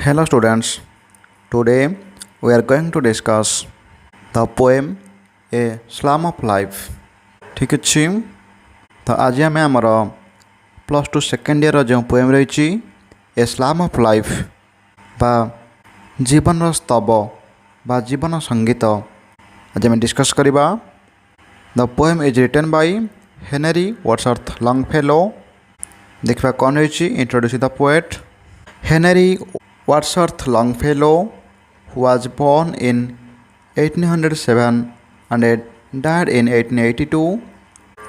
Hello students, today we are going to discuss the poem A Slam of Life। ठीक अच्छी तो आज आम आमर +2 सेकेंड ईयर जो पोएम रही ए स्लाम ऑफ लाइफ बा जीवन स्तव बा जीवन संगीत आज आम डिस्कस करवा। The poem is written by Henry Wordsworth Longfellow. देखा कौन रही introduce the poet. Henry Wordsworth Longfellow, who was born in 1807 and died in 1882,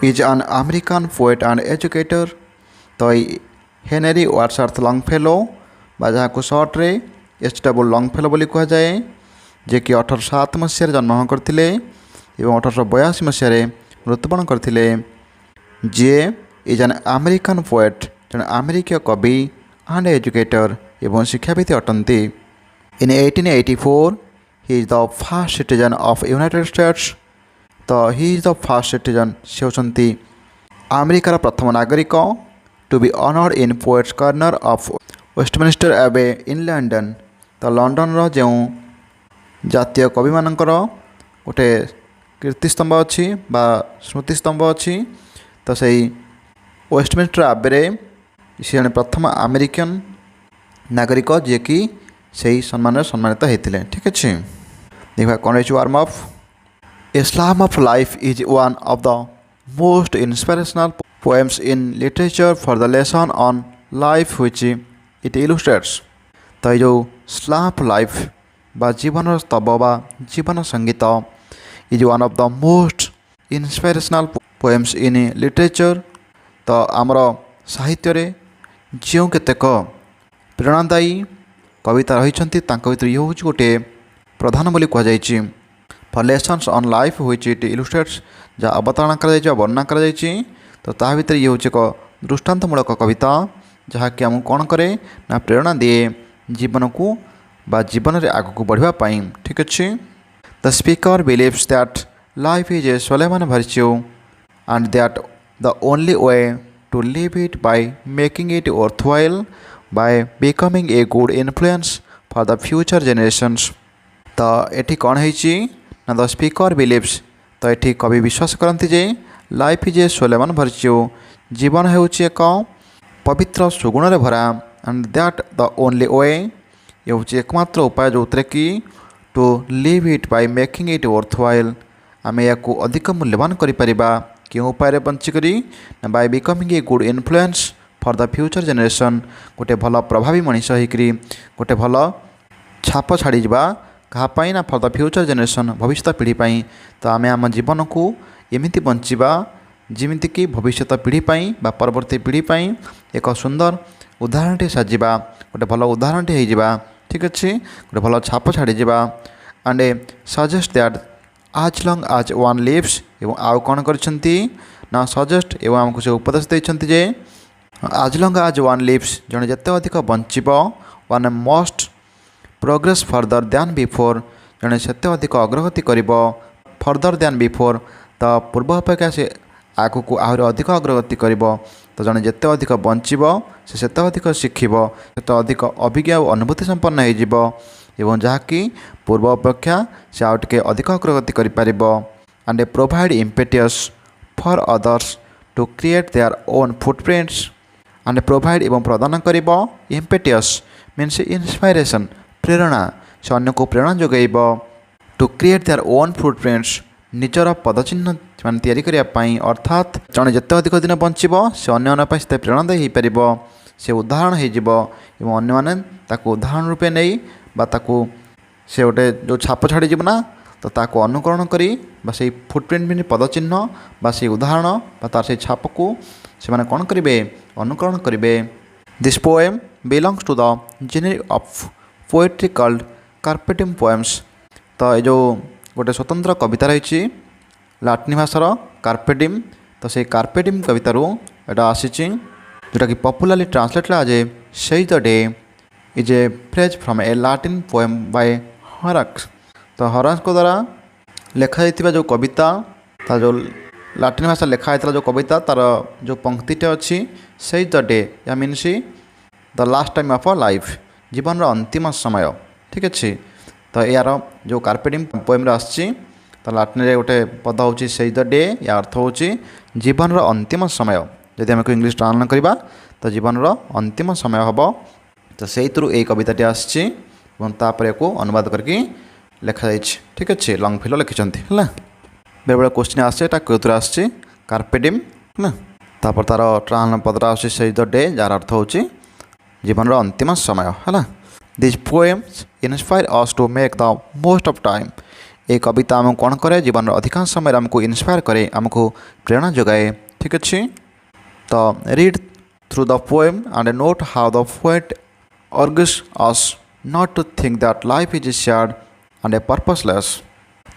is an American poet and educator। तो हेनरी वार्डसवर्थ लॉन्गफेलो बा जहाँ को सर्ट रे H.W. Longfellow बोली कह जाए, जे कि 1807 मसीह जन्म करते और 1882 मसीह मृत्युवरण करते। जे इज एन अमेरिकन पोएट, जन अमेरिकीय कवि एंड एजुकेटर एवं शिक्षाविद अटंती। In 1884 he is the first citizen of United States. तो he is the first citizen से होती अमेरिकार प्रथम नागरिक to be honoured in Poets Corner of Westminster Abbey in London. तो लंडन रो जो जातीय कवि मानकर गोटे कीर्तिस्तंभ अच्छी बा स्मृतिस्तंभ अच्छी। तो सही वेस्टमिनिस्टर एबे सी जन प्रथम अमेरिकन नागरिक जे कि सही सम्मान सम्मानित होते। ठीक अच्छे देखा कौन रही warm up. A psalm of life is one of the most inspirational poems in literature for the lesson on life which it illustrates. तो ये जो स्लाम ऑफ लाइफ बा जीवन स्तव बा जीवन संगीत is one of the most inspirational poems in literature. तो आमर साहित्य रे जो केतेक प्रेरणादायी कविता रही भर ये हूँ गोटे प्रधान बोली कहुई for lessons on life which it illustrates, जहाँ अवतारणा कर वर्णना कर। तो ता भर ये हूँ एक दृष्टांतमूलक कविता जहाँकि आमको कौन करे ना प्रेरणा दिए जीवन को बा जीवन में आग को बढ़ापी। ठीक अच्छे the speaker believes that life is a solemn virtue and that the only way to live it by making it worthwhile by becoming a good influence for the future generations। तो ये कौन है ना द स्पीकर बिलीव्स। तो ये कवि विश्वास करती जे life is a solemn virtue, जीवन है एक पवित्र सुगुण रे भरा and that the only way ये हूँ एकमात्र उपाय जो कि to live it by making it worthwhile, आम या अधिक मूल्यवान करिपरिबा क्यों उपाय बंचिकी ना by becoming a good influence for the future generation, गोटे भल प्रभावी मनीष होकरी गोटे भल छाप छाड़ी कहाँपाई ना फॉर द फ्यूचर जेनेरेशन भविष्य पीढ़ी। तो आम आम जीवन को एमती बंचा जमीती कि भविष्य पीढ़ी बा परवर्ती पीढ़ी एक सुंदर उदाहरण साजा गोटे भल उदाहरण हो। ठीक अच्छे गोटे भल छाप छाड़ी एंड सजेस्ट दैट आज लंग आज वन लिव्स। एवं आउ कौन कर सजेस्ट एवं आमको से उपदेश देते जे आज लंग आज वन लिव्स, जड़े जिते अधिक बंचब one must progress further than before, जड़े से अधिक अग्रगति कर फर्दर दैन बिफोर। तो पूर्व अपेक्षा से आग को आहरी अधिक अग्रगति कर। तो जड़े जिते अधिक बंचब से अधिक शिखब से अधिक अभिज्ञ और अनुभूति संपन्न हो जहाँकि पूर्व अपेक्षा से आउ टे अधिक अग्रगति कर। And provide impetus for others to create their own footprints and provide एवं प्रदान कर। इम्पेटियस मीन्स इंस्पिरेशन प्रेरणा से अन्य को प्रेरणा जोगेब to create their own footprints निजर पदचिन्ह मान तैयारी करने। अर्थात जड़े जिते अधिक दिन बंचब से अन्य से प्रेरणादायी हो पार से उदाहरण हो मैंने उदाहरण रूपे नहीं से गोटे जो छाप छाड़ी ना तो ताको अनुकरण करी से फुटप्रिंट मीन पदचिन्ह से उदाहरण तार से छाप को से मैंने कौन करेंगे अनुकरण करेंगे। This poem belongs to the genre of poetry called carpe diem poems. तो ये जो गोटे स्वतंत्र कविता रही लाटिन भाषार कार्पे डिम। तो से कार्पे डिम कवितारू यहाँ आसी जोटा कि popularly translate as a seize the day is a phrase from a Latin poem by Horace. तो हॉराक्स को द्वारा लिखा जो कविता ता जो लाटिन भाषा लिखाई जो कविता तार जो पंक्तिटे अच्छी सेज द डे या means the last time of a life, जीवन अंतिम समय ठीक अच्छे। तो यार जो कार्पे डिम पोएम आसी तो लाटिन गोटे पद हूँ सेज द डे या अर्थ हूँ जीवन अंतिम समय। जदि आम इंग्लीश ट्रांसलेट करवा तो जीवन अंतिम समय हम तो से कविताटी आसपर को अनुवाद करके लिखा जाइए ठीक अच्छे। लंग फिल लिखिंट है बेले बेले क्वेश्चन आसे कौन आसे कार्पे डिम है तापर तार ट्रांसलेट पदरा आस सेज द डे जार अर्थ हूँ जीवन अंतिम समय है। This poems inspire us to make the most of time. ये कविता आमको कौन करे जीवन अधिकांश समय आमको इन्स्पायर करे आमको प्रेरणा जगाए ठीक अच्छे। तो read through the poem and note how the poet urges us not to think that life is sad and purposeless.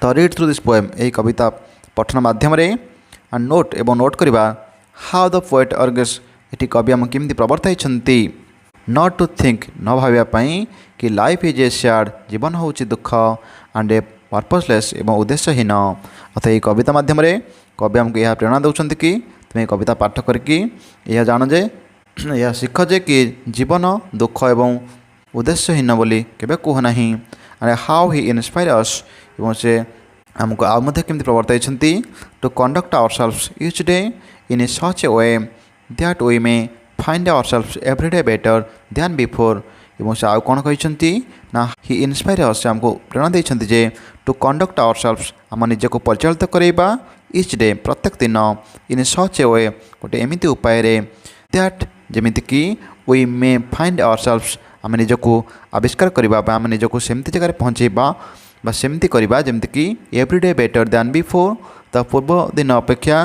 तो रीड थ्रू दिस पोएम यही कविता पठन माध्यम एंड नोट एवं नोट करवा हाउ द पोएट अर्ग्स ये कवि आम केमती प्रवर्ताई नॉट टू थिंक न भावाई कि लाइफ इज ए सैड जीवन हूँ दुख एंड ए पर्पसलेस एवं उद्देश्यहीन। अर्थात ये कविता माध्यम कवि आमको यह प्रेरणा देउछन्ति कि तुम्हें कविता पाठ करके यह जान जे यह शिख जे कि जीवन दुख एवं उद्देश्यहीन बोली केबे कहना and how he inspire us एवं से आमको आउ केमती प्रवर्ताई to conduct ourselves each day in such a way that we may find ourselves everyday better than before. एवं से आउ कौन कहते ना ही इन्स्पायर अस आमको प्रेरणा देते जे टू कंडक्ट आवरसेल्व्स आम निजक परिचालित करवा ईच डे प्रत्येक दिन इन सच ए वे गोटे एमती उपाय दैट जमीती कि वी मे फाइंड आवरसेल्व्स आम निजक आविष्कार करवा आम निजक सेमती जगह पहुँचेबा सेमती करवा जमीती कि एवरीडे बेटर दैन बिफोर। तो पूर्व दिन अपेक्षा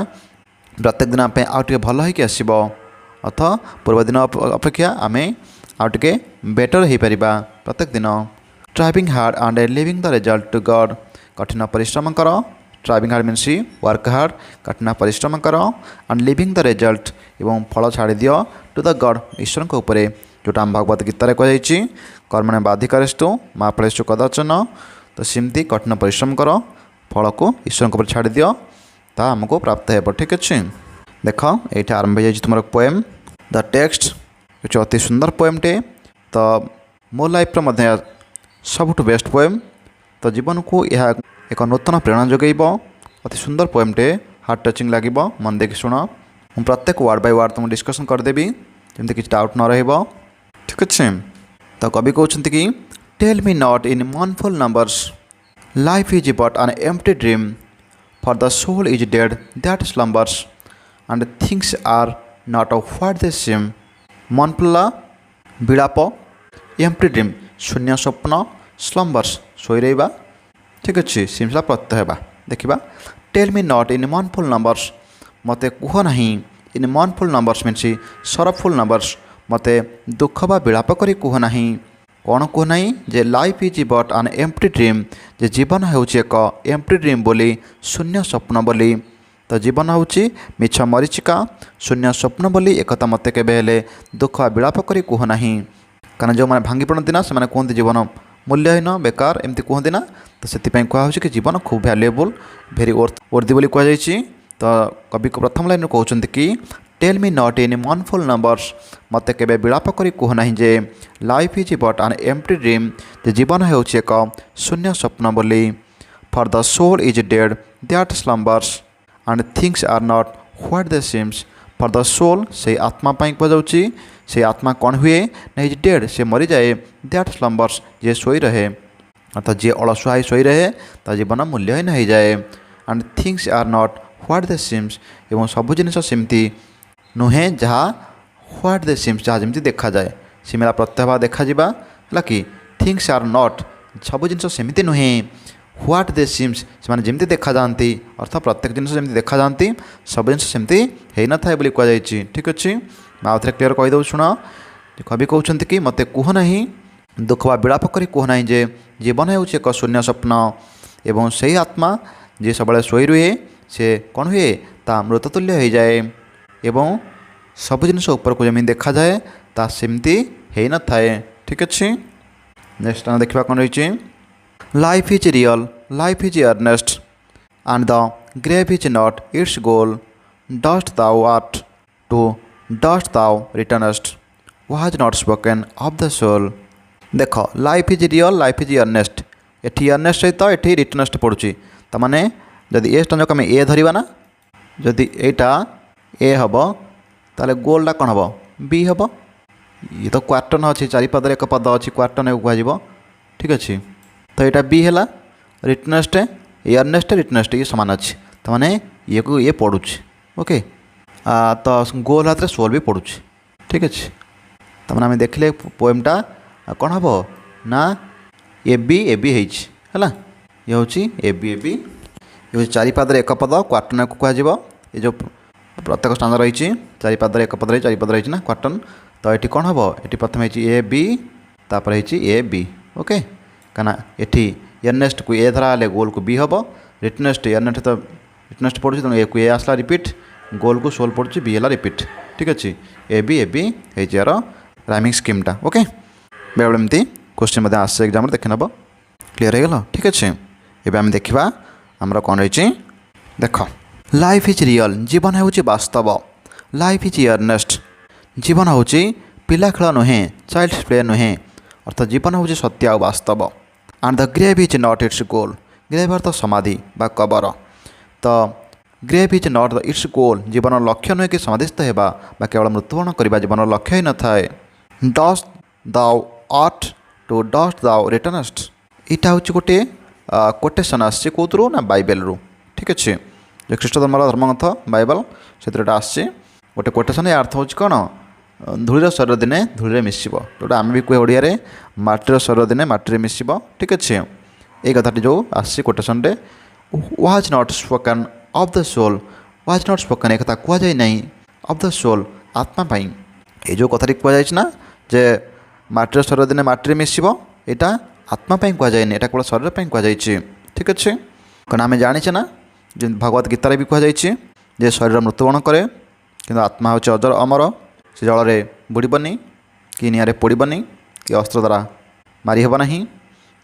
प्रत्येक दिन आउ भल होइक आसब अर्थ पूर्व दिन अपेक्षा आम आउटे बेटर हो पार प्रत्येक दिन। Striving hard and leaving the result to God. कठिन परिश्रम कर striving hard means work hard कठिन परिश्रम कर एंड लिविंग द रिजल्ट एवं फल छाड़ी दियो टू द गॉड ईश्वर के ऊपर जोटा आम भागवत गीतार कहुई कर्मणे बाधिकारेस्तु माँ फलेस्तु कदाचन। तो सेमती कठिन परिश्रम कर फल को ईश्वर के ऊपर छाड़ी दियो ता आमको प्राप्त हो ठीक अच्छे। देख ये आरंभ हो तुम पोएम द टेक्स्ट ये अति सुंदर पोएमटे। तो मो लाइफ सबुठ बेस्ट पोएम। तो जीवन को यह एक नूतन प्रेरणा जगैब अति सुंदर पोएमटे हार्ट टचिंग लगे मन देखी शुण मुझे प्रत्येक वार्ड बाय वार्ड तुम डिस्कसन करदेवी जमी किसी डाउट न रही ठीक अच्छे। तो कवि कहते कि tell me not in mournful numbers life is but an empty dream for the soul is dead that slumbers and things are not of what they seem. मनफुल्ला विलाप एम्प्टी ड्रीम शून्य स्वप्न स्लम्बर्स शोई रहा ठीक अच्छे। सिम्सला प्रत्यय देखा tell me not in mournful numbers मते कह ना in mournful numbers means sorrowful numbers मते दुख बा विलाप करी कह ना कौन कह ना जे life is but an empty dream जे जीवन हूँ एक एम्प्टी ड्रीम बोली शून्य स्वप्न बोली। तो जीवन हूँ मिछ मरीचिका शून्य स्वप्न बोली एक मत के दुख विलाप करी कह ना कारण जो मैंने भांगी पड़ती ना से कहते जीवन मूल्यहीन बेकार एमती कहते ना। तो से कहुच्छे कि जीवन खूब भैल्युएबल भेरी वर्दी बोली कहुई। तो कवि को प्रथम लाइन कहते कि tell me not in mournful numbers मत के विलाप करी कह ना जे life is but an empty dream जे जीवन हूँ एक शून्य स्वप्न बोली। For the soul is dead that slumbers and things are not what they seems. For the soul से आत्मा कहुच्छी से आत्मा कौन हुए ना इज डेड से मरी जाए दैट स्लम्बर्स जे सोई रहे अर्थात जे अलसुआ सोई रहे ता जीवन मूल्यहीन हो जाए। And things are not what they seems एवं सब जिन सेमती नुहे जहाँ व्हाट दे सीम्स जहाँ जमी देखा जाए सिमेला प्रत्यय देखा है कि थिंग्स आर नॉट सब जिन सेमती नुहे व्हाट दे सीम्स से जमी देखा जाती अर्थात प्रत्येक जिन जमी देखा जाती सब जिन सेमती हो न था कहुई ठीक अच्छे। मैं आउ थे क्लीयर कहीदे शुण कवि कहते कि मत कह ना दुख बा विलाप करी कह ना जे जीवन हूँ एक शून्य स्वप्न एवं से ही आत्मा जी सब शोई रुए से कौन हुए ता मृततुल्य हो जाए एवं सब जिन ऊपर को जमी देखा जाए ता सेमती हो न थाए ठीक अच्छे। नेक्स्ट देखा कौन रही life is real life is earnest and the grave is not its goal dust thou art to dust thou returnest was not spoken of the soul. देख life is real life is earnest एटी earnest सहित ये returnest पड़ुची ताने जदि ए स्टंजक आम ए धरवा ना जदि यहाँ ए हम ताले गोलटा कौन हम बी हम ये तो क्वार्टन अच्छी चारिपद एक पद अच्छी क्वार्टन कह ठीक अच्छे तो यहाँ बी है रिटर्नेस्ट अर्नेस्ट रिटर्नेस्ट ये सामान अच्छी ताने ये को ये पड़ुची ओके तो गोल हाथ सोल भी पड़ुची ठीक अच्छे ताने आम देखले पोएमटा कौन हम ना ए बी है ये हूँ ए बी ये चारिपद एक पद क्वार्टन को कह ये जो प्रत्येक स्थान रही चारिपद एक पद चारिपद रही ना क्वार्टन तो ये कौन हम ये प्रथम ए बी तापर ए बी ओके कहना ये एर्नेस्ट को ए धरा गोल को बी हम रिटर्नेस्ट एर्नेस्ट तो रिटर्नेस्ट पड़ू तेणु ए को ए आसला रिपीट गोल को सोल पड़ू बी है रिपीट ठीक अच्छे ए बी है यार राइमिंग स्कीमटा ओके बेले बेले एमती क्वेश्चन आस एग्जाम देखी नब क्लीयर हो गल ठीक अच्छे एवं आम देखा आमर कौन रही देख लाइफ इज रियल जीवन हूँ वास्तव लाइफ इज अर्नेस्ट जीवन हूँ पिला खेल नुहे चाइल्ड प्ले नुहे अर्थात जीवन हूँ सत्य आ वास्तव and the grave is not its goal grave अर्थ समाधि बा कबर तो grave is not the its goal जीवन लक्ष्य नुहे कि समाधिस्थ होगा केवल मृत्युवरण करवा जीवन लक्ष्य ही न थाए dust thou art to dust thou returnest यहाँ हूँ गोटे कोटेसन आसचे कौतरू ना बाइबल रू ठीक अच्छे जो ख्रीष्ट धर्मग्रंथ बाइबल से आसचे गोटे कोटेसन या अर्थ हूँ कौन धूलीर शरीर दिने धूली मिसब जोटा आम भी कहे ओडिया माटीर शरीर दिने माटी मिसब ठीक अच्छे ये कथाटी जो आसी quotation was not spoken of the soul was not spoken एक कथा कह जाए नहीं ऑफ द सोल आत्मा पाई ये जो कथाटी कह ना जे माटीर शरीर दिने माटी मिसब यहाँ आत्मा पाई कह जाए यहाँ केवल शरीर पर कह ठीक अच्छे कौन आम जाने ना जो भगवत गीतार भी कह जे शरीर मृत्युवरण करे कि आत्मा हूँ अजर अमर से जल में बुड़बनी कि निआरे पोड़बनी कि अस्त्र द्वारा मारी हेब नहीं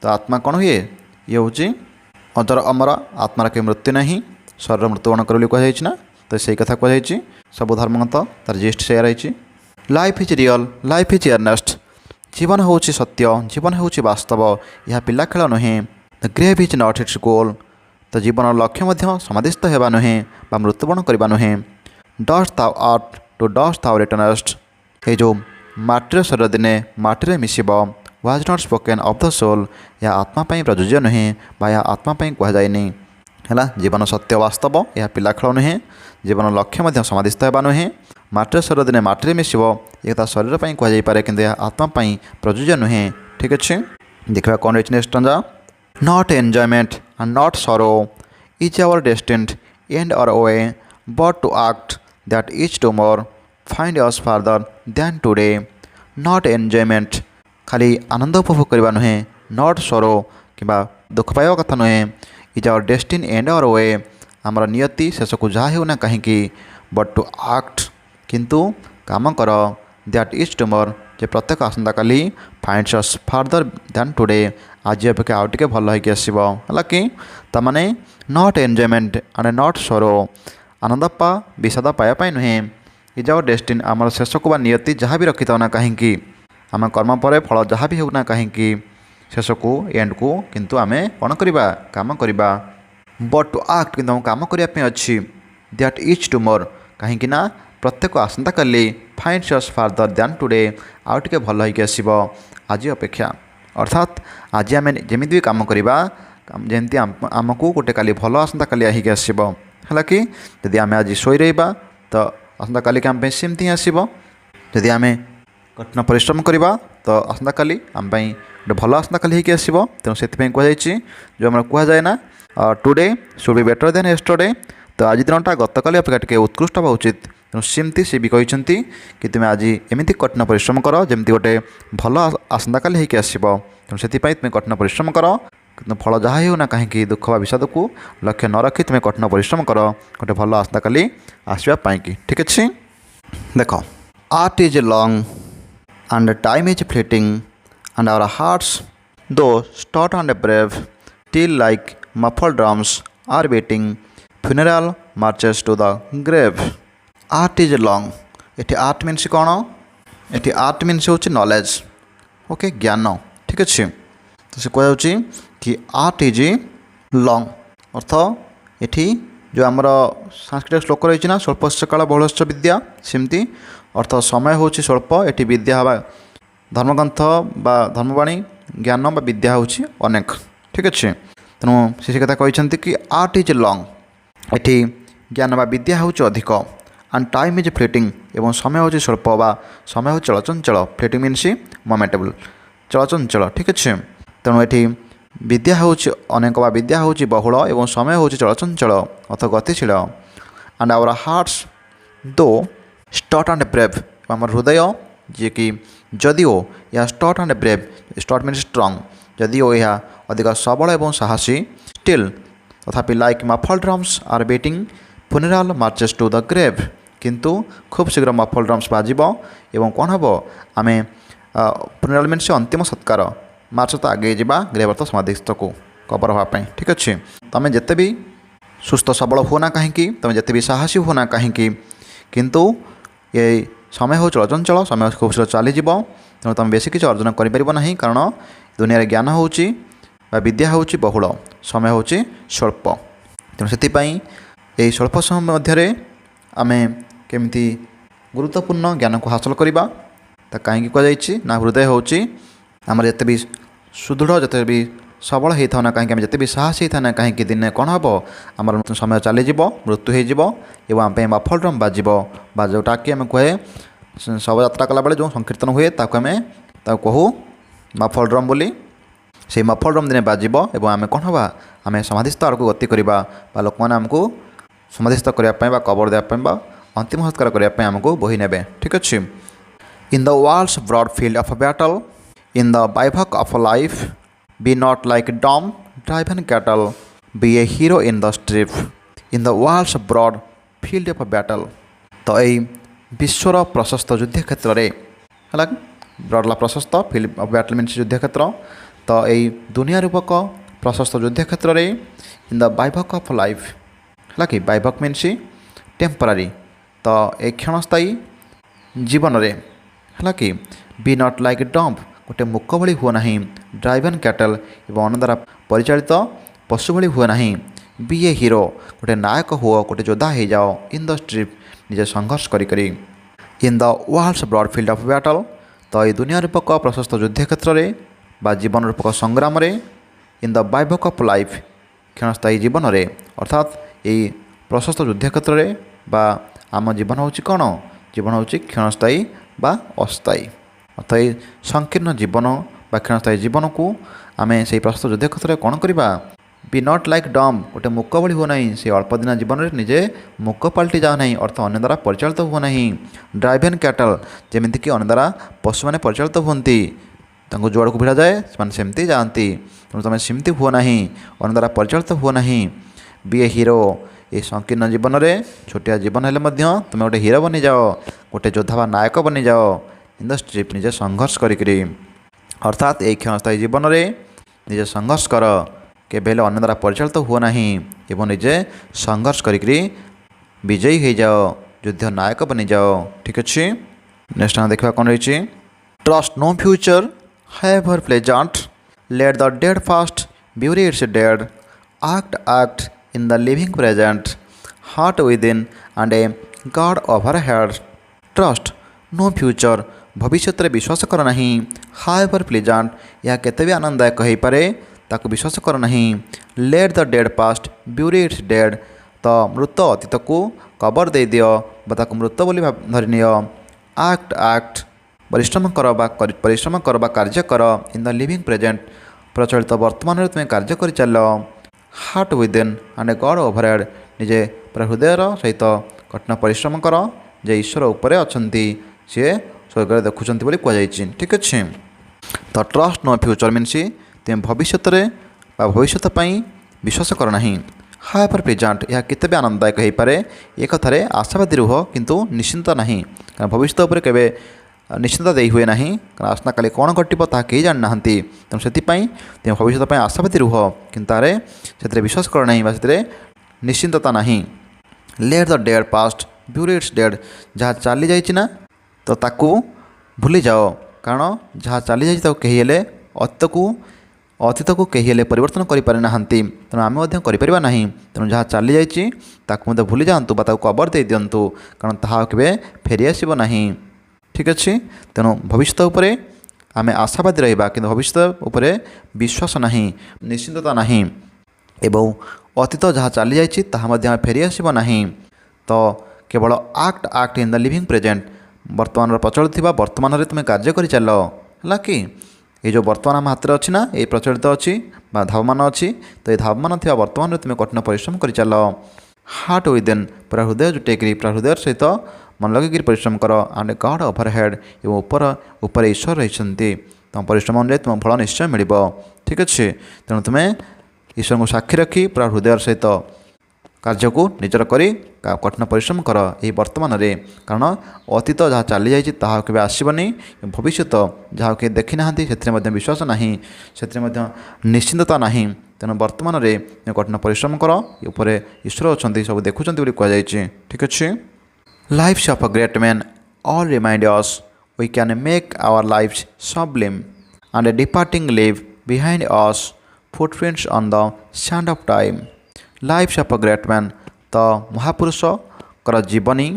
तो आत्मा कौन हुए ये हूँ अजर अमर आत्मार के मृत्यु नहीं शरीर मृत्युवरण कर कहुना तो सही कथा कहुई सब धर्मग्रंथ तार जिस्ट से रही life is real life is earnest जीवन हूँ सत्य जीवन हूँ वास्तव यह पिला खेल नुहे the grave is not its goal तो जीवन लक्ष्य समाधिस्थ होगा नुहे मृत्युवरण करवा नुहे dust thou art to dust thou returnest ये जो माटीर शरीर दिने माटी मिसब was not spoken of the soul यह आत्मा प्रयोज्य नुहे या आत्मा कहुनी है जीवन सत्य वास्तव यह पिला खेल नुहे जीवन लक्ष्य समाधिस्थ होगा नुहे माटीर शरीर दिने माटी मिसब यह शरीर पर कहुपे कि आत्मा प्रयोज्य नुहे ठीक अच्छे देखा कौन रही नेक्स्ट जा not enjoyment and not sorrow is our destined end or way but to act that is tomorrow find us farther than today not enjoyment खाली आनंद उपभोग करवा नुहे नॉट सरो कि दुख पाइबा कथा नुहे is our destine and or वे आमर नियति शेष को जहाँ होना कहीं बट टू एक्ट किंतु काम कर दैट इज टुमोर जे प्रत्येक आसंता काली फाइंड्स अस फार्दर दैन टुडे आज अपेक्षा आउ टे भल होगी आसो है कि तमाने नॉट एन्जॉयमेंट एंड नॉट सरो आनंद पा विषाद पायापाई नुहे इज आवर डेस्टिन आमर शेष को नियति जहाँ भी रखी ना कहीं आम कर्म पर फल जहाँ भी होना कहीं शेष को एंड को किंतु आम कौन करवा काम करवा बट टू एक्ट कि कम करने अच्छी दैट इज टुमोर कहीं प्रत्येक आसंता काली फाइंड्स अस फार्दर दैन टुडे आउ टे भल होगी आसो आज अपेक्षा अर्थात आज आम जमी भी कम करवा जमी आमको गोटे काली भल आसंता काली आहिकी आसो है कि जदि आम आज शोई रहा तो आसंता काली आम सेमती ही आसो जदि आम कठिन परिश्रम करवा तो आसंता काली आम गोटे भल आसंता काली होगी आसो तेणु से कहुई जो आम कहुए ना today should be better than yesterday तो आज दिनटा गतकाली अपेक्षा टे उत्कृष्ट हवा उचित तेणु सेमती सी भी कहते कि तुम आज एमती कठिन परिश्रम कर जमी गोटे भल आसंता काली होगी आसो तेणु से तुम कठिन परिश्रम कर कि फल जहाँ होना कहीं दुख विषाद को लक्ष्य न रखी तुम कठिन परिश्रम कर गोटे भल आसंता काली आसवाई ठीक अच्छे देख art is long and time is fleeting and our hearts though stout and brave till like muffled drums are beating funeral marches to the grave art is long ये आर्ट मीन्स कौन ये आर्ट मीन्स हूँ knowledge okay ज्ञान ठीक अच्छे। तो से कहुच्छी कि आर्ट इज लंग अर्थ एठी जो आमर सांस्कृतिक श्लोक रही ना स्वल्पस्य काल बहुलस्य विद्या सेमती अर्थ समय हूँ स्वल्प एटी विद्या हवा धर्मग्रंथ बा धर्मवाणी ज्ञान बा विद्या हूँ अनेक ठीक अच्छे। तेणु से कथा कहते कि आर्ट इज लंग एटी ज्ञान बा विद्या हूँ अधिक एंड टाइम इज फ्लिटिंग एवं समय हूँ स्वल्प बा समय हूँ चलचंचल फ्लिटिंग मीन्स मोमेंटेबल चलचंचल ठीक अच्छे। तेणु ये विद्या हूँ अनेक बा विद्या हूँ बहुल एवं समय हूँ चलचंचल अर्थ गतिशील एंड आवर हार्ट्स दो स्टट एंड ब्रेव आम हृदय जी कि जदिओ यह stout and brave stout means strong जदिओ यह अधिक सबल एवं साहसी स्टिल तथापि like muffled drums are beating funeral marches to the grave किंतु खूब शीघ्र मफल ड्रम्स बाजिब एवं कौन हम आम फ्यूनेराल मीन्स अंतिम सत्कार मार्च तो आगे जावा ग्रेव अर्थ समाधिस्थ को कबर हाँपाई ठीक अच्छे। तुम जिते भी सुस्थ सबल हो ना कहीं तुम जिते भी साहसी हो ना कहीं किंतु ये समय हो चलचंचल समय खूब शीघ्र चलीज तेणु तुम बेसी किसी अर्जन करना कारण दुनिया ज्ञान हो विद्या हूँ बहुल समय हूँ स्वल्प तेणु से स्वल्प समय मध्य आम केमती गुरुत्वपूर्ण ज्ञान को हासिल करवा कहीं कहुई ना हृदय हूँ आम जिते भी सुदृढ़ जिते भी सबल होता ना कहीं जिते भी साहसी होता ना कहीं दिने कौन हम आम समय चलीज मृत्यु हो आम मफल ड्रम बाजब जोटा कि आम कहे शव यात्रा कला बेले जो संकीर्तन हुए आम कहू मफल ड्रम बोली से मफल ड्रम दिने बाजब और आम कौन हम आम समाधिस्थ आड़ को गति करवा लोक मैंने आमको समाधिस्थ करने कबर देवाई अंतिम संस्कार करने आमको बोही ने ठीक अच्छे। In the world's broad field of battle in the bivouac of life be not like dumb driven cattle be a hero in the strip in the world's broad field of battle। तो यही विश्वर प्रशस्त युद्ध क्षेत्र में है ब्रॉडला प्रशस्त field of battle means युद्ध क्षेत्र तो यही दुनिया रूपक प्रशस्त युद्ध क्षेत्र में इन द bivouac of life है कि bivouac मीन्स टेम्परारी तो एक क्षणस्थायी जीवन में है कि बी नॉट लाइक डम्प गोटे मुख भली हुआ ना ड्राइवन कैटल एवं अन्न द्वारा परिचालित पशु भली हुआ ना बी ए हिरो गोटे नायक हुआ गोटे योद्धा हो जाओ इन द स्ट्रीट निजे संघर्ष करी in the world's broad field of battle तो ये दुनिया रूपक प्रशस्त युद्ध क्षेत्र में बा जीवन रूपक संग्राम in the bivouac of life क्षणस्थायी जीवन में अर्थात यही प्रशस्त युद्ध क्षेत्र में बा आम जीवन हूँ कौन जीवन हूँ क्षणस्थायी बा अस्थायी अर्थात ये संकीर्ण जीवन बा क्षणस्थायी जीवन को आम से प्रशस्त युद्ध क्षेत्र में कौन करवा बी नॉट लाइक डम गोटे मुक भली हो ना से अल्प दिन जीवन में निजे मुक पलटि जाओ ना अर्थ अन्य द्वारा परिचालित हुआ ना ड्राइवन कैटल जमीक कि अन्य द्वारा पशु मैंने परिचालित होती जुआड़ को भिड़ा जाए सेमती जाती तेणु तुम सेमती हुआ ना अन्य द्वारा परिचालित हुआ ना बी ए हिरो ये संकीर्ण जीवन में छोटिया जीवन हेल्ले तुम गोटे हिरो बनी जाओ गोटे योद्धा बा नायक बनी जाओ इन द स्ट्रीट निजे संघर्ष करी अर्थात एक क्षणस्थायी जीवन में निजे संघर्ष कर केबे अन्य द्वारा परिचालित हुआ ना एवं निजे संघर्ष करी विजयी हो जाओ युद्ध नायक बनी जाओ ठीक अच्छे। नेक्स्ट आम देखा कौन रही trust no future howe'er pleasant let the dead past bury its dead act in the living present heart within and a God overhead trust no future भविष्य विश्वास कर ना हाउएवर प्लीजेंट यह केते भी आनंददायक हो पारे ताको विश्वास कर ना late the dead past bury its dead तो मृत अतीत को कबर दे दियो ताको मृत बोली धरी नियो आक्ट परिश्रम कर कार्य कर इन द लिविंग प्रेजेंट प्रचलित वर्तमान तुम्हें कार्य कर चल heart within and God overhead निजे पूरा हृदयर सहित कठिन परिश्रम कर जे ईश्वर उपरे अछंती सी स्वर्ग देखुंत कहुई ठीक अच्छे। तो ट्रस्ट नो फ्यूचर मीन्स तुम भविष्य भविष्य विश्वास कर ना हाउएवर प्रेजेंट यह केते भी आनंददायक हो पारे एक कथार आशावादी रुह किंतु निश्चिंत ना कारण भविष्य उपर केबे निश्चिंत दे हुए ना कारण आसना काली कौन घटो ता कहीं जानी ना तेणु से तुम भविष्य आशावादी रुह कि से विश्वास कर ना से निश्चिंतता ना late the dead past bury its dead जहाँ चली जाइए ना तो ताकू भूली जाओ कारण जहाँ चली जाइए कहीं ଅତୀତକୁ କେହି ହେଲେ ପରିବର୍ତ୍ତନ କରିପାରି ନାହାନ୍ତି, ତେଣୁ ଆମେ ମଧ୍ୟ କରିପାରିବା ନାହିଁ। ତେଣୁ ଯାହା ଚାଲିଯାଇଛି ତାକୁ ମଧ୍ୟ ଭୁଲି ଯାଆନ୍ତୁ ବା ତାକୁ କବର ଦେଇଦିଅନ୍ତୁ, କାରଣ ତାହା କେବେ ଫେରିଆସିବ ନାହିଁ। ଠିକ୍ ଅଛି। ତେଣୁ ଭବିଷ୍ୟତ ଉପରେ ଆମେ ଆଶାବାଦୀ ରହିବା, କିନ୍ତୁ ଭବିଷ୍ୟତ ଉପରେ ବିଶ୍ୱାସ ନାହିଁ, ନିଶ୍ଚିନ୍ତତା ନାହିଁ। ଏବଂ ଅତୀତ ଯାହା ଚାଲିଯାଇଛି ତାହା ମଧ୍ୟ ଫେରିଆସିବ ନାହିଁ। ତ କେବଳ act in the living present, ବର୍ତ୍ତମାନର ପ୍ରଚଳିତ ଥିବା ବର୍ତ୍ତମାନରେ ତୁମେ କାର୍ଯ୍ୟ କରିଚାଲ, ହେଲା କି? এই ଯେଉଁ ବର୍ତ୍ତମାନ ଆମ ହାତରେ ଅଛି ନା, ଏଇ ପ୍ରଚଳିତ ଅଛି ବା ଧାବମାନ ଅଛି, ତ ଏହି ଧାବମାନ ଥିବା ବର୍ତ୍ତମାନରେ ତୁମେ କଠିନ ପରିଶ୍ରମ କରିଚାଲ। ହାର୍ଟ ୱିଦିନ୍, ପୁରା ହୃଦୟ ଜୁଟେଇକିରି, ପୁରା ହୃଦୟ ସହିତ ମନ ଲଗେଇକିରି ପରିଶ୍ରମ କର। ଆଣ୍ଡ ଗଡ଼ ଓଭର ହେଡ଼୍, ଏବଂ ଉପରେ ଈଶ୍ୱର ରହିଛନ୍ତି। ତୁମ ପରିଶ୍ରମ ଅନୁଯାୟୀ ତୁମ ଫଳ ନିଶ୍ଚୟ ମିଳିବ। ଠିକ୍ ଅଛି। ତେଣୁ ତୁମେ ଈଶ୍ୱରଙ୍କୁ ସାକ୍ଷୀ ରଖି ପୁରା ହୃଦୟର ସହିତ କାର୍ଯ୍ୟକୁ ନିଜର କରି କଠିନ ପରିଶ୍ରମ କର ଏହି ବର୍ତ୍ତମାନରେ, କାରଣ ଅତୀତ ଯାହା ଚାଲିଯାଇଛି ତାହା କେବେ ଆସିବନି। ଭବିଷ୍ୟତ ଯାହା କେହି ଦେଖି ନାହାନ୍ତି ସେଥିରେ ମଧ୍ୟ ବିଶ୍ୱାସ ନାହିଁ, ସେଥିରେ ମଧ୍ୟ ନିଶ୍ଚିନ୍ତତା ନାହିଁ। ତେଣୁ ବର୍ତ୍ତମାନରେ କଠିନ ପରିଶ୍ରମ କର, ଉପରେ ଈଶ୍ୱର ଅଛନ୍ତି, ସବୁ ଦେଖୁଛନ୍ତି ବୋଲି କୁହାଯାଇଛି। ଠିକ୍ ଅଛି। Lives of a great man all remind us we can make our lives sublime and departing leave behind us footprints on the sand of time. Lives of a great man, ତ ମହାପୁରୁଷଙ୍କର ଜୀବନୀ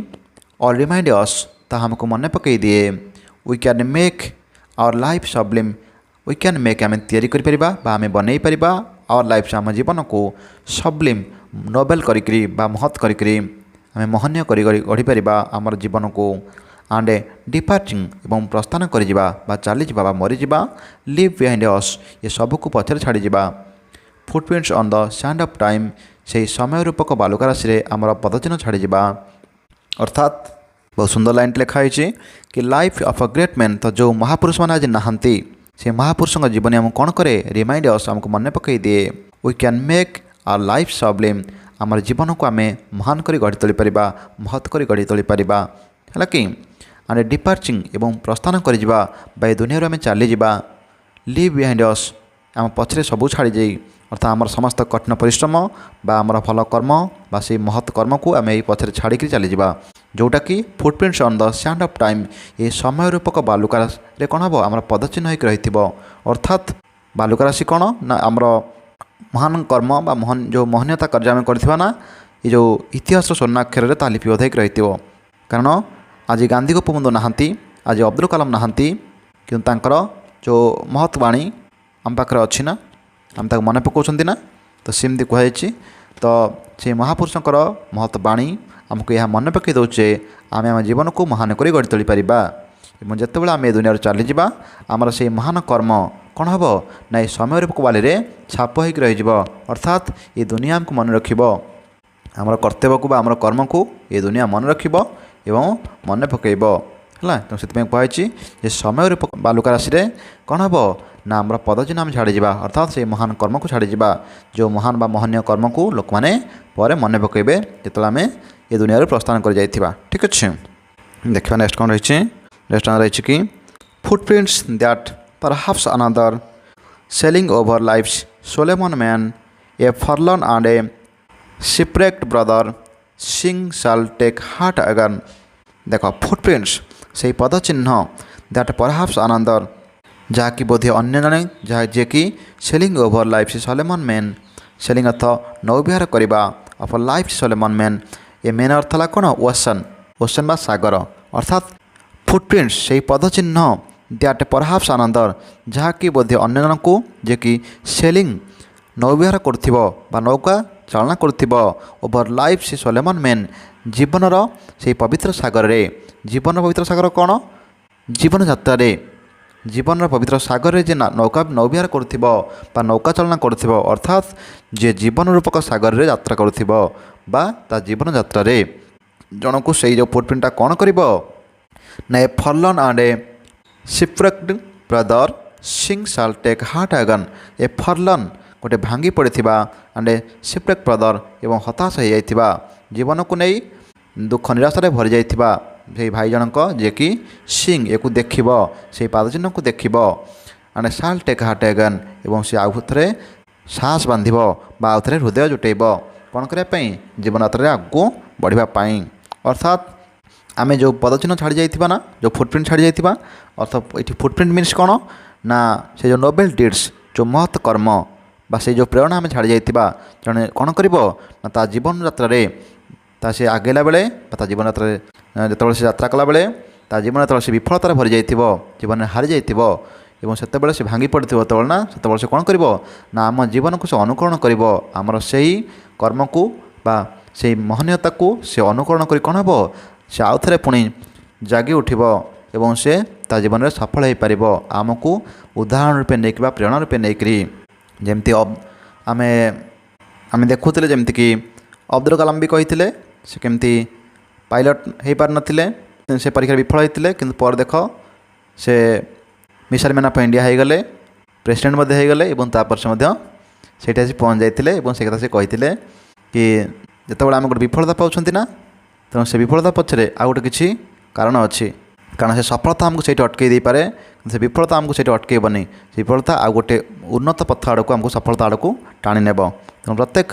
ଅଲ୍ ରିମାଇଣ୍ଡ ଅସ୍, ତାହା ଆମକୁ ମନେ ପକାଇ ଦିଏ। we can make our life sublime, we can make, ଆମେ ତିଆରି କରିପାରିବା ବା ଆମେ ବନେଇ ପାରିବା our lives, ଆମ ଜୀବନକୁ sublime, ନୋବେଲ୍ କରିକିରି ବା ମହତ୍ କରିକିରି ଆମେ ମହନୀୟ କରି ଗଢ଼ିପାରିବା ଆମର ଜୀବନକୁ। ଆଣ୍ଡ ଡିପାର୍ଟିଂ, ଏବଂ ପ୍ରସ୍ଥାନ କରିଯିବା ବା ଚାଲିଯିବା ବା ମରିଯିବା। ଲିଭ୍ ବିହାଇଣ୍ଡ ଅସ୍, ଏ ସବୁକୁ ପଛରେ ଛାଡ଼ିଯିବା। Footprints on the sand of time, ସେହି ସମୟ ରୂପକ ବାଲୁକା ରାଶିରେ ଆମର ପଦଚିହ୍ନ ଛାଡ଼ିଯିବା। ଅର୍ଥାତ୍ ବହୁତ ସୁନ୍ଦର ଲାଇନ୍ଟି ଲେଖା ହେଇଛି କି life of a great man, ତ ଯେଉଁ ମହାପୁରୁଷମାନେ ଆଜି ନାହାନ୍ତି ସେ ମହାପୁରୁଷଙ୍କ ଜୀବନୀ ଆମକୁ କ'ଣ କରେ? ରିମାଇଣ୍ଡ ଅସ୍, ଆମକୁ ମନେ ପକାଇ ଦିଏ। We can make our life sublime, ଆମର ଜୀବନକୁ ଆମେ ମହାନ କରି ଗଢ଼ି ତୋଳିପାରିବା, ମହତ୍ କରି ଗଢ଼ି ତୋଳିପାରିବା, ହେଲା କି? ଆଣ୍ଡ ଡିପାର୍ଚିଂ, ଏବଂ ପ୍ରସ୍ଥାନ କରିଯିବା ବା ଏ ଦୁନିଆରୁ ଆମେ ଚାଲିଯିବା। ଲିଭ୍ ବିହାଇଣ୍ଡ ଅସ୍, ଆମ ପଛରେ ସବୁ ଛାଡ଼ିଯାଇ, ଅର୍ଥାତ୍ ଆମର ସମସ୍ତ କଠିନ ପରିଶ୍ରମ ବା ଆମର ଭଲ କର୍ମ ବା ସେଇ ମହତ୍ କର୍ମକୁ ଆମେ ଏଇ ପଛରେ ଛାଡ଼ିକିରି ଚାଲିଯିବା, ଯେଉଁଟାକି footprints on the sand of time, ଏ ସମୟ ରୂପକ ବାଲୁକାରେ କ'ଣ ହେବ? ଆମର ପଦଚିହ୍ନ ହୋଇକି ରହିଥିବ। ଅର୍ଥାତ୍ ବାଲୁକା ରାଶି କ'ଣ ନା ଆମର ମହାନ କର୍ମ ବା ଯେଉଁ ମହନୀୟତା କାର୍ଯ୍ୟ ଆମେ କରିଥିବା ନା, ଏ ଯେଉଁ ଇତିହାସର ସ୍ୱର୍ଣ୍ଣାକ୍ଷରରେ ତାହା ଲିପିବଦ୍ଧ ହୋଇକି ରହିଥିବ। କାରଣ ଆଜି ଗାନ୍ଧୀ ଗୋପବନ୍ଧୁ ନାହାନ୍ତି, ଆଜି ଅବଦୁଲ କାଲାମ ନାହାନ୍ତି, କିନ୍ତୁ ତାଙ୍କର ଯେଉଁ ମହତ୍ ବାଣୀ ଆମ ପାଖରେ ଅଛି ନା, ଆମେ ତାକୁ ମନେ ପକାଉଛନ୍ତି ନା, ତ ସେମିତି କୁହାଯାଇଛି। ତ ସେ ମହାପୁରୁଷଙ୍କର ମହତ୍ ବାଣୀ ଆମକୁ ଏହା ମନେ ପକାଇ ଦେଉଛି ଆମେ ଆମ ଜୀବନକୁ ମହାନ କରି ଗଢ଼ି ତୋଳିପାରିବା। ଏବଂ ଯେତେବେଳେ ଆମେ ଏ ଦୁନିଆରୁ ଚାଲିଯିବା ଆମର ସେହି ମହାନ କର୍ମ କ'ଣ ହେବ ନା ଏ ସମୟ ରୂପକ ବାଲିରେ ଛାପ ହୋଇକି ରହିଯିବ। ଅର୍ଥାତ୍ ଏ ଦୁନିଆ ଆମକୁ ମନେ ରଖିବ, ଆମର କର୍ତ୍ତବ୍ୟକୁ ବା ଆମର କର୍ମକୁ ଏ ଦୁନିଆ ମନେ ରଖିବ ଏବଂ ମନେ ପକାଇବ, ହେଲା। ତେଣୁ ସେଥିପାଇଁ କୁହାଯାଇଛି ଯେ ସମୟ ରୂପକ ବାଲୁକା ରାଶିରେ କ'ଣ ହେବ ନା ଆମର ପଦଚିହ୍ନ ଆମେ ଛାଡ଼ିଯିବା, ଅର୍ଥାତ୍ ସେହି ମହାନ କର୍ମକୁ ଛାଡ଼ିଯିବା, ଯେଉଁ ମହାନ ବା ମହନୀୟ କର୍ମକୁ ଲୋକମାନେ ପରେ ମନେ ପକାଇବେ ଯେତେବେଳେ ଆମେ ଏ ଦୁନିଆରୁ ପ୍ରସ୍ଥାନ କରିଯାଇଥିବା। ଠିକ୍ ଅଛି। ଦେଖିବା ନେକ୍ସଟ କ'ଣ ରହିଛି। ନେକ୍ସଟ ରହିଛି କି ଫୁଟପ୍ରିଣ୍ଟସ୍ that perhaps another sailing over life's Solomon man, a forlorn and a shipwrecked brother, sing shall take heart again. ଦେଖ ଫୁଟପ୍ରିଣ୍ଟସ୍ ସେହି ପଦଚିହ୍ନ ଦ୍ୟାଟ୍ perhaps another, ଯାହାକି ବୋଧେ ଅନ୍ୟ ଜଣେ ଯିଏକି sailing over life solemn main, sailing ଅର୍ଥ ନୌବିହାର କରିବା, ଅଫ୍ ଲାଇଫ୍ ସଲେମନ୍ ମ୍ୟାନ୍, ଏ ମେନ୍ ଅର୍ଥ ହେଲା କ'ଣ? ଓସନ୍ ବା ସାଗର। ଅର୍ଥାତ୍ ଫୁଟପ୍ରିଣ୍ଟସ୍ ସେହି ପଦଚିହ୍ନ ଦ୍ୟାଟ୍ perhaps another, ଯାହାକି ବୋଧେ ଅନ୍ୟ ଜଣଙ୍କୁ ଯିଏକି ସେଲିଂ ନୌବିହାର କରୁଥିବ ବା ନୌକା ଚାଳନା କରୁଥିବ, ଓଭର ଲାଇଫ୍ ସେ ସଲେମନ୍ ମ୍ୟାନ୍, ଜୀବନର ସେହି ପବିତ୍ର ସାଗରରେ। ଜୀବନର ପବିତ୍ର ସାଗର କ'ଣ? ଜୀବନଯାତ୍ରାରେ, ଜୀବନର ପବିତ୍ର ସାଗରରେ ଯେ ନୌବିହାର କରୁଥିବ ବା ନୌକା ଚାଳନା କରୁଥିବ, ଅର୍ଥାତ୍ ଯିଏ ଜୀବନ ରୂପକ ସାଗରରେ ଯାତ୍ରା କରୁଥିବ ବା ତା ଜୀବନଯାତ୍ରାରେ ଜଣକୁ ସେଇ ଯେଉଁ ଫୁଟପ୍ରିଣ୍ଟଟା କ'ଣ କରିବ ନା a forlorn and a shipwrecked brother, sing shall take heart again. A forlorn ଗୋଟେ ଭାଙ୍ଗି ପଡ଼ିଥିବା ଆଣ୍ଡ ଏ shipwrecked brother, ଏବଂ ହତାଶ ହୋଇଯାଇଥିବା, ଜୀବନକୁ ନେଇ ଦୁଃଖ ନିରାଶାରେ ଭରିଯାଇଥିବା ସେହି ଭାଇ ଜଣଙ୍କ ଯିଏକି ସିଂ ଏକୁ ଦେଖିବ, ସେହି ପାଦଚିହ୍ନକୁ ଦେଖିବ, and shall take heart again, ଏବଂ ସେ ଆଉ ଥରେ ସାହସ ବାନ୍ଧିବ ବା ଆଉ ଥରେ ହୃଦୟ ଜୁଟେଇବ କ'ଣ କରିବା ପାଇଁ? ଜୀବନଯାତ୍ରାରେ ଆଗକୁ ବଢ଼ିବା ପାଇଁ। ଅର୍ଥାତ୍ ଆମେ ଯେଉଁ ପଦଚିହ୍ନ ଛାଡ଼ି ଯାଇଥିବା ନା, ଯେଉଁ ଫୁଟପ୍ରିଣ୍ଟ ଛାଡ଼ି ଯାଇଥିବା, ଅର୍ଥାତ୍ ଏଠି ଫୁଟପ୍ରିଣ୍ଟ ମିନ୍ସ କ'ଣ ना से जो नोबेल डिड्स जो महत् कर्म बा से जो प्रेरणा आम छाड़ी जाइथिबा जड़े कौन कर ना जीवन यात्रा से आगेला बेले जीवन यात्रा जो से यात्रा कला बेले जीवन यात्रा से विफलतार भरी जाइथिबो जीवन में हारी जाइथिबो एवं सेतेबेले से भांगी पड़िथिबो तबेले ना सेतेबेले से कौन करिवो ना आम जीवन को से अनुकरण करिवो आमर सेही कर्म को बा से महनीयता को से अनुकरण करी कौन हेबो से आउ थरे पुणी जागी उठिबो एवं से ता जीवन में सफल हो पार आमको उदाहरण रूपे नहीं प्रेरणा रूपे नहीं जमती आमे आमे देखुले जमती कि अब्दुल कलाम भी कही से केमती पायलट हो पार नथिले से परीक्षा विफल होते किंतु पर देख से मिसाइल मैन ऑफ इंडिया हो गले प्रेसिडेंट मध्य हो गले तापर से आसी पहुँच जाते से कथा से कही कि जिते आम गोटे विफलता पाँच ना तेणु से विफलता पछरे आ गोटे किसी कारण अच्छी कारण से सफलता आमको से अटकई दे पारे से विफलता आमको से अटकईबनी विफलता आ गोटे उन्नत पथ आड़ को आमको सफलता आड़ को टाणी नेब तेणु प्रत्येक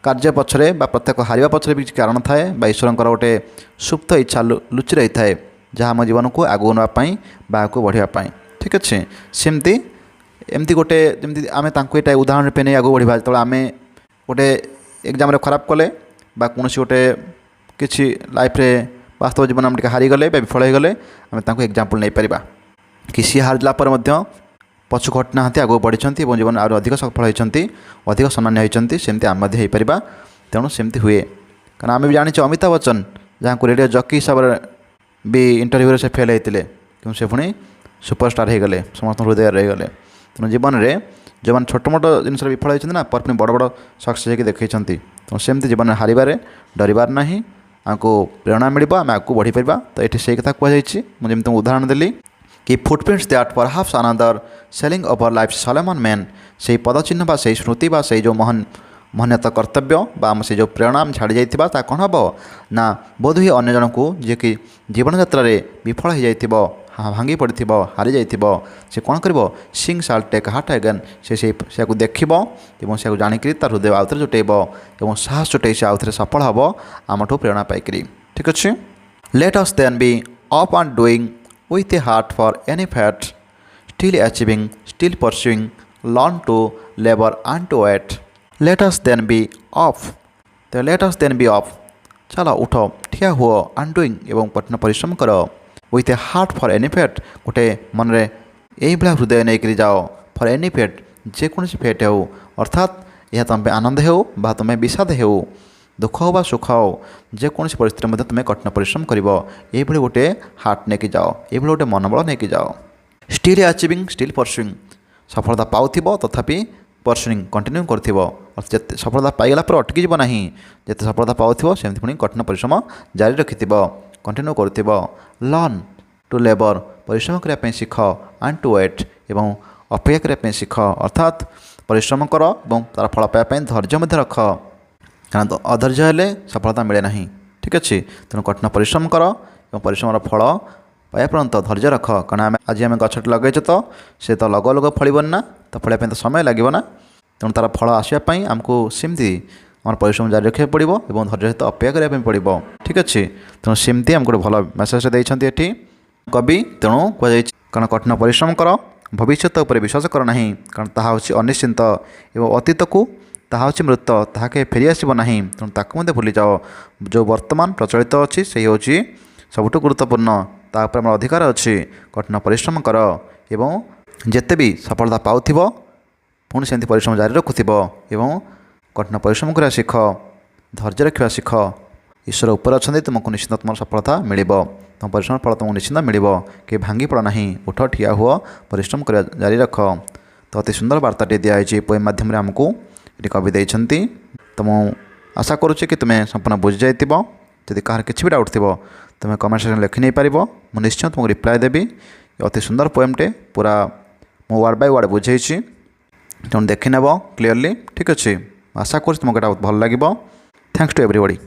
कार्य पछरे प्रत्येक हारिबा पछरे भी कारण थाए ईश्वर गोटे सुप्त इच्छा लुचि रही थाए जहाँ आम जीवन को आगू नापी आगे बढ़ापी ठीक अच्छे सेमती एमती गोटे जमी आम ये उदाहरण रूपे नहीं आगे बढ़ा जो आम गोटे एग्जाम खराब कले कौन गोटे किसी लाइफ रे वास्तव जीवन आम हारीगले विफल हो गले आम एग्जाम्पल नहीं पार कि सी हारला पछु घटना आगे बढ़ी जीवन आहुरी अधिक सफल होती अधिक सम्मान्य होती सेमती आम हो पार तेणु सेमती हुए कारण आम भी जानी अमिताभ बच्चन जहाँ को रेडियो जकी हिसाब से भी इंटरव्यू से फेल होते कि से पुणी सुपरस्टार हो गले समस्त हृदय रहीगले तेणु जीवन में जो मैंने छोट मोट जिन विफल होती ना पर बड़ बड़ सक्सेस देखते तेणु सेमती जीवन में हारिबार डरबार ना आमको प्रेरणा मिल आम आगे बढ़ी पार तो ये से कथा कहुई मुझे तुम उदाहरण देली कि footprints that perhaps another selling over life सलेमन man से पदचिन्ह बा से स्मृति बा से जो महनीयता कर्तव्य बा से जो प्रेरणा आम छाड़ी जाता कौन हम ना बोध हुए अन्य जन को जी कि जीवन यात्रा विफल हो जाइथिबो भांगी पड़िथिबो हारी जाइथिबो से कौन करिवो सिंग शाल टेक हार्ट अगेन से देखिबो एवं से जानिकरी तार हृदय आउ थे जुटेइबो एवं साहस जुटे से आउ थे सफल हम आमठू प्रेरणा पाइकरी ठीक अच्छे let us then be up and doing with a heart for any fact, still achieving, still pursuing, learn to labor and to wait. Let us then be off. तो let us then be off. चलो उठो ठिया हुओ undoing एवं कठिन परिश्रम करो with a heart for any fact गोटे मन रे यही भाया हृदय नहीं करी जाओ for any fact जेकोसी फेट हो अर्थात यह तुम आनंद हो बा तुम विषाद हो दुख हो बा सुख हो जेकोसी परिस्थिति में तुम्हें कठिन परिश्रम कर गोटे हार्ट नहीं जाओ ये गोटे मनोबल नहीं जाओ स्टिल अचिविंग स्टिल परसुइंग सफलता पाउथिबो तथापि परसुइंग कंटिन्यू करथिबो जिते सफलता पाइगला पर अटकी जीव नहीं जिते सफलता पाउथिबो सेमति पुणी कठिन परिश्रम जारी रखिथिबो कंटिन्यू करथिबो लर्न टू लेबर परिश्रम करने पे शिख एंड टू वेट एवं अपेक्षा करने शिख अर्थात परिश्रम कर और तार फल पाइबा धैर्य मध्य रख कारण तो अधैर्य हेले सफलता मिले ना ठीक अच्छे तेणु कठिन परिश्रम कर और परिश्रम फल पाया पर्यंत धैर्य रख कारण आज आम गछ लगे तो सी तो लग लग फलबन ना तो फल तो समय लगे ना तेणु तार फल आसवाई आमको सेमती आम परिश्रम जारी रखा पड़ो और धैर्य सहित अपेक्षा करने पड़ो ठीक अच्छे तेणु सेमती आमको गोटे भल मेसेज देती कवि तेणु कहुई कारण कठिन परिश्रम कर भविष्य उपर विश्वास कर ना कारण ताहा हूँ अनिश्चिंत एवं अतीत को ताहा हूँ मृत ताके फेरी आसब ना तेणु ताकू भूली जाओ जो वर्तमान प्रचलित अच्छी से हूँ सबुठ गुरुत्वपूर्ण तापर आम अधिकार अच्छी कठिन परिश्रम कर एवं जिते भी सफलता पाउथिबो पुणी सेमती परिश्रम जारी रखुथिबो एवं कठिन परिश्रम करा शिख धैर्य रखा शिख ईश्वर उपर अच्छा तुमको निश्चित तुम सफलता मिल तुम परिश्रम फल तुमको निश्चित मिल कि भांगी पड़ ना उठ ठिया हुआ परिश्रम कर जारी रख तो अति सुंदर वार्ताटी दिखाई पोएम माध्यम आमको ये कवि देती तो मुझे आशा करुच्ची कि तुम्हें संपूर्ण बुझी जाइथिबो जदि कहार किसी भी डाउट थी तुम्हें कमेंट सेक्शन लिखि नहीं पार मुझे निश्चय तुमको रिप्लाय देवी अति सुंदर पोएमटे पूरा मु वार्ड बाय वार्ड बुझे तेणु देखी नेब क्लीयरली ठीक अच्छे आशा कर तुमको भल लगे थैंक्स टू एवरीबॉडी।